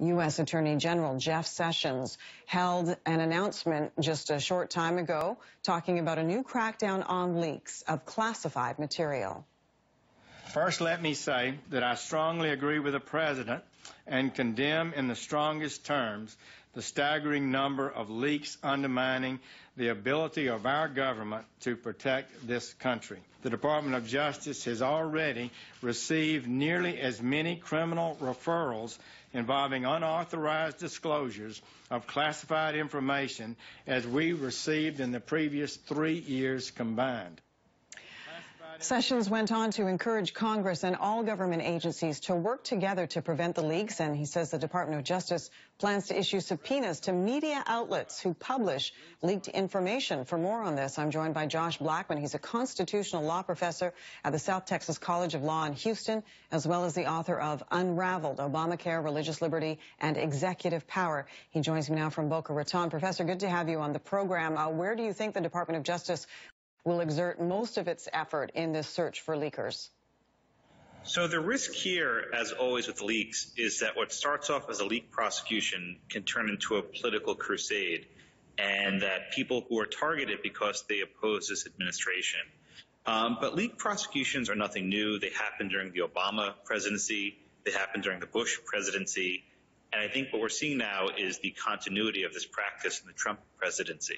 U.S. Attorney General Jeff Sessions held an announcement just a short time ago talking about a new crackdown on leaks of classified material. First, let me say that I strongly agree with the President and condemn in the strongest terms the staggering number of leaks undermining the ability of our government to protect this country. The Department of Justice has already received nearly as many criminal referrals involving unauthorized disclosures of classified information as we received in the previous 3 years combined. Sessions went on to encourage Congress and all government agencies to work together to prevent the leaks, and he says the Department of Justice plans to issue subpoenas to media outlets who publish leaked information. For more on this, I'm joined by Josh Blackman. He's a constitutional law professor at the South Texas College of Law in Houston, as well as the author of Unraveled: Obamacare, Religious Liberty, and Executive Power. He joins me now from Boca Raton. Professor, good to have you on the program. Where do you think the Department of Justice will exert most of its effort in this search for leakers? So the risk here, as always with leaks, is that what starts off as a leak prosecution can turn into a political crusade, and that people who are targeted because they oppose this administration. But leak prosecutions are nothing new. They happened during the Obama presidency. They happened during the Bush presidency. And I think what we're seeing now is the continuity of this practice in the Trump presidency.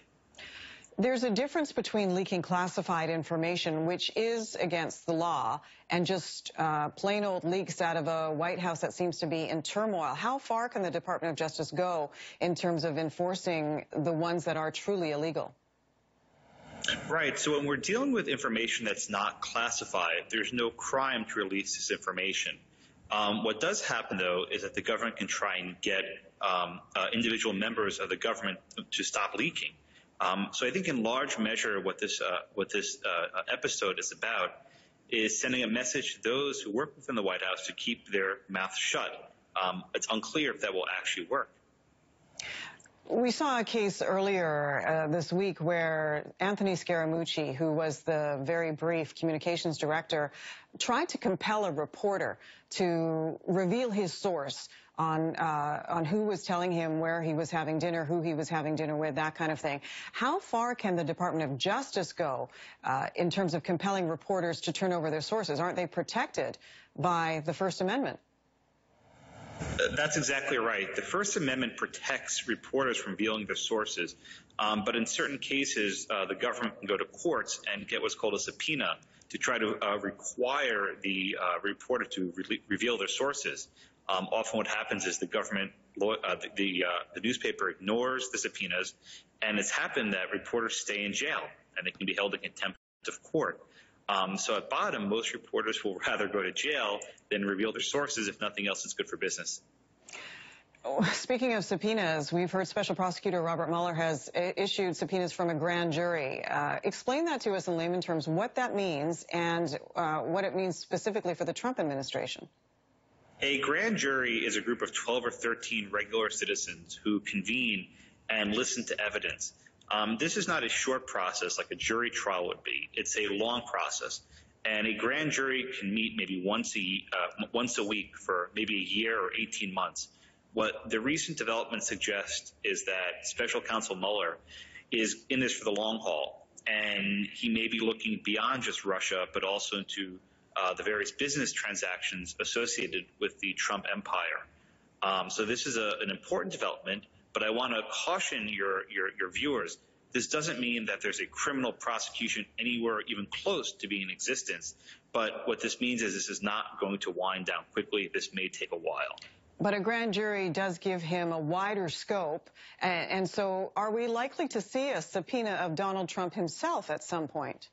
There's a difference between leaking classified information, which is against the law, and just plain old leaks out of a White House that seems to be in turmoil. How far can the Department of Justice go in terms of enforcing the ones that are truly illegal? Right. So when we're dealing with information that's not classified, there's no crime to release this information. What does happen, though, is that the government can try and get individual members of the government to stop leaking. So I think in large measure what this episode is about is sending a message to those who work within the White House to keep their mouths shut. It's unclear if that will actually work. We saw a case earlier this week where Anthony Scaramucci, who was the very brief communications director, tried to compel a reporter to reveal his source on who was telling him where he was having dinner, who he was having dinner with, that kind of thing. How far can the Department of Justice go in terms of compelling reporters to turn over their sources? Aren't they protected by the First Amendment? That's exactly right. The First Amendment protects reporters from revealing their sources, but in certain cases, the government can go to courts and get what's called a subpoena to try to require the reporter to reveal their sources. Often what happens is the government, the newspaper ignores the subpoenas, and it's happened that reporters stay in jail, and they can be held in contempt of court. So at bottom, most reporters will rather go to jail than reveal their sources if nothing else is good for business. Speaking of subpoenas, we've heard Special Prosecutor Robert Mueller has issued subpoenas from a grand jury. Explain that to us in layman terms, what that means and what it means specifically for the Trump administration. A grand jury is a group of 12 or 13 regular citizens who convene and listen to evidence. This is not a short process like a jury trial would be. It's a long process. And a grand jury can meet maybe once a week for maybe a year or 18 months. What the recent development suggests is that Special Counsel Mueller is in this for the long haul, and he may be looking beyond just Russia, but also into the various business transactions associated with the Trump empire. So this is an important development, but I want to caution your viewers. This doesn't mean that there's a criminal prosecution anywhere even close to being in existence. But what this means is this is not going to wind down quickly. This may take a while. But a grand jury does give him a wider scope. And so are we likely to see a subpoena of Donald Trump himself at some point?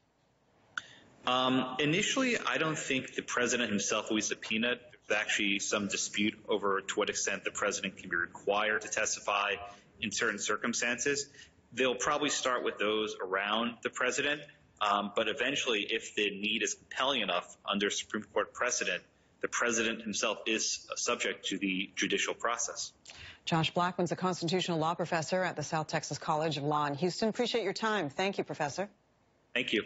Initially, I don't think the president himself will be subpoenaed. There's actually some dispute over to what extent the president can be required to testify in certain circumstances. They'll probably start with those around the president, but eventually, if the need is compelling enough under Supreme Court precedent, the president himself is subject to the judicial process. Josh Blackman's a constitutional law professor at the South Texas College of Law in Houston. Appreciate your time. Thank you, Professor. Thank you.